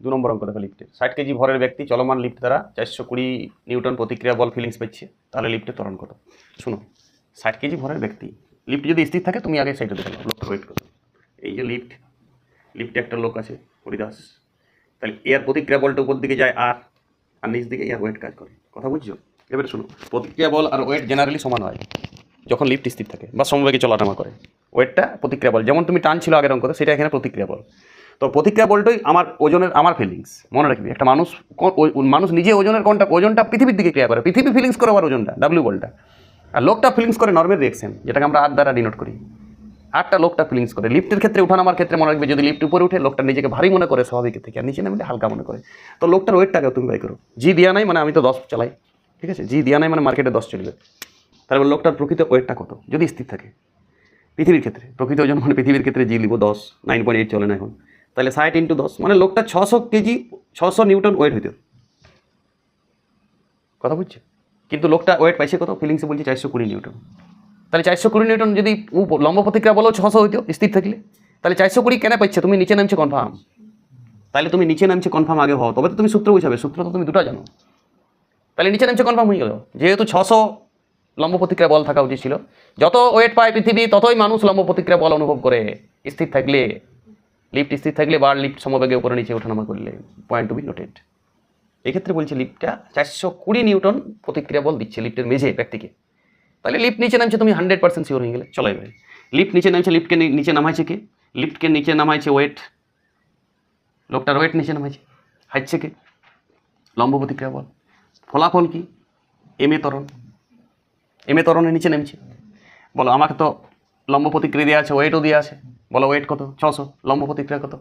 2 নম্বর অঙ্ক দেখো লিফটের 60 কেজি ভরের ব্যক্তি চলমান লিফট দ্বারা 420 নিউটন প্রতিক্রিয়া বল ফিলিংস পাচ্ছে, তাহলে লিফটের ত্বরণ কত? শুনো, 60 কেজি ভরের ব্যক্তি, লিফট যদি স্থির থাকে তুমি আগে সাইডে দেখো লোকটা ওয়েট করো। এই যে লিফটে একটা লোক আছে হরিদাস, তাহলে এর প্রতিক্রিয়া বলটা উপর দিকে যায় আর নিচ দিকে এর ওয়েট কাজ করে। কথা বুঝছো? এবারে শুনো, প্রতিক্রিয়া বল আর ওয়েট জেনারেলি সমান হয় যখন লিফট স্থির থাকে বা সমবেগে চলাটামা করে। ওয়েটটা প্রতিক্রিয়া বল, যেমন তুমি টান ছিল আগের অঙ্কতে, সেটা এখানে প্রতিক্রিয়া বল। তো প্রতিক্রিয়া বলটাই আমার ওজনের, আমার ফিলিংস। মনে রাখবি, একটা মানুষ নিজে ওজনটা পৃথিবীর দিকে ক্রিয়া করে, পৃথিবী ফিলিংস করে আবার ওজনটা, ডাব্লিউ বলটা। আর লোকটা ফিলিংস করে নর্মেল রিয়েকশন, যেটাকে আমরা আর দ্বারা ডিনোট করি। আটটা লোকটা ফিলিংস করে। লিফটের ক্ষেত্রে উঠানামার ক্ষেত্রে মনে রাখবে, যদি লিফট উপরে উঠে লোকটা নিজেকে ভারী মনে করে স্বাভাবিকের থেকে, আর নিচে নামলে হালকা মনে করে। তো লোকটার ওয়েটটাকে তুমি বাই করো। জি দেওয়া নাই মানে আমি তো 10 চালাই, ঠিক আছে? জি দেওয়া নাই মানে মার্কেটে 10 চলবে। তাহলে লোকটার প্রকৃত ওয়েটটা কত যদি স্থির থাকে পৃথিবীর ক্ষেত্রে? প্রকৃত ওজন মানে পৃথিবীর ক্ষেত্রে জি লিখব 10, 9.8 চলে না এখন। তাহলে 60 × 10 মানে লোকটা 600 কেজি, 600 নিউটন ওয়েট হইতো। কথা বুঝছে? কিন্তু লোকটা ওয়েট পাইছে কত? ফিলিংসে বলছে 420 নিউটন। তাহলে 420 নিউটন যদি লম্ব প্রতিক্রিয়া বলো 600 হইতো স্থির থাকলে, তাহলে 420 কেন পাইছে? তুমি নিচে নামছে কনফার্ম। তাহলে তুমি নিচে নামছে কনফার্ম আগে হও, তবে তো তুমি সূত্র বুঝাবে। সূত্র তো তুমি দুটো জানো। তাহলে নিচে নামছে কনফার্ম হয়ে গেল। যেহেতু 600 লম্ব প্রতিক্রিয়া বল থাকা উচিত ছিল। যত ওয়েট পায় পৃথিবী ততই মানুষ লম্ব প্রতিক্রিয়া বল অনুভব করে স্থির থাকলে, লিফট স্থির থাকলে বা লিফট সমবেগে উপরে নিচে ওঠানামা করলে। Point to be noted. এক্ষেত্রে বলছে লিফটটা 420 নিউটন প্রতিক্রিয়া বল দিচ্ছে লিফটের মেঝে ব্যক্তিকে। তাহলে লিফট নিচে নামছে, তুমি 100% শিওর হয়ে গেলে চলে যাবে। লিফট নিচে নামছে, লিফটকে নিচে নামাইছে কে? লিফটকে নিচে নামাইছে ওয়েট, লোকটার ওয়েট নিচে নামাইছে। হাইটছে কে? লম্ব প্রতিক্রিয়া বল। ফলাফল কি? এম এ ত্বরণের নিচে নামছে। বলো, আমাকে তো লম্ব প্রতিক্রিয়া দেওয়া আছে, ওয়েটও দেওয়া আছে। বলো ওয়েট কত? 600, লম্ব প্রতিক্রিয়া কত?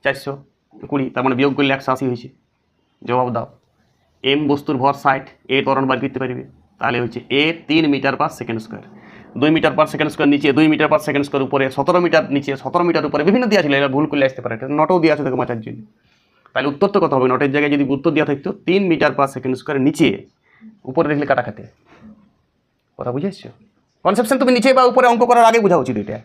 420, তার মানে বিয়োগ করলে 180 হয়েছে। জবাব দাও। এম বস্তুর ভর 60, এ ত্বরণ বার করতে পারবে। তাহলে হচ্ছে a 3 meter per second square. 2 meter per second square নিচে, 2 মিটার পার সেকেন্ড স্কোয়ার উপরে, 17 মিটার নিচে, 17 মিটার উপরে, বিভিন্ন দেওয়া ছিল। এরা ভুল করলে আসতে পারে, নটও দেওয়া আছে দেখো মাথার জন্য। তাহলে উত্তর তো কত হবে? নটের জায়গায় যদি উত্তর দেওয়া থাকতো 3 মিটার পার সেকেন্ড স্কোয়ার নিচে, উপরে দেখলে কাটা খাতে। কথা বুঝে এসছো? কনসেপশন তুমি নিচে বা উপরে অঙ্ক করার আগে বোঝা উচিত এটা,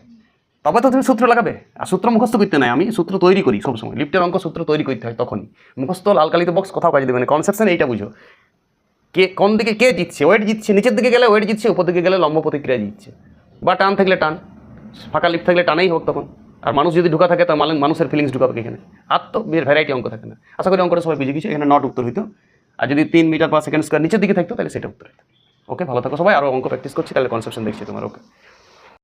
তবে তো তুমি সূত্র লাগাবে। আর সূত্র মুখস্থ করতে নাই, আমি সূত্র তৈরি করি সবসময়। লিফটের অঙ্ক সূত্র তৈরি করতে হয়, তখনই মুখস্থ লাল কালিতে বক্স কোথাও কাজে দেবে না। কনসেপশন এইটা বুঝো, কে কোন দিকে কে জিতছে। ওয়েট জিতছে, নিচের দিকে গেলে ওয়েট জিতছে, উপর দিকে গেলে লম্ব প্রতিক্রিয়া জিতছে। বা টান থাকলে টান, ফাঁকা লিফট থাকলে টানেই হোক তখন। আর মানুষ যদি ঢুকা থাকে, তার মানুষের ফিলিংস ঢুকাবে এখানে। আর তো ভ্যারাইটি অঙ্ক থাকে না। আশা করি অঙ্কটা সবাই বুঝে গেছে। এখানে নট উত্তর হইতো, আর যদি 3 মিটার পার সেকেন্ড স্কোয়ার নিচের দিকে থাকতো তাহলে সেটা উত্তর হতো। ওকে, ভালো থাকো সবাই। আরও অঙ্ক প্র্যাকটিস করছি, তাহলে কনসেপশন দেখছি তোমার। ওকে।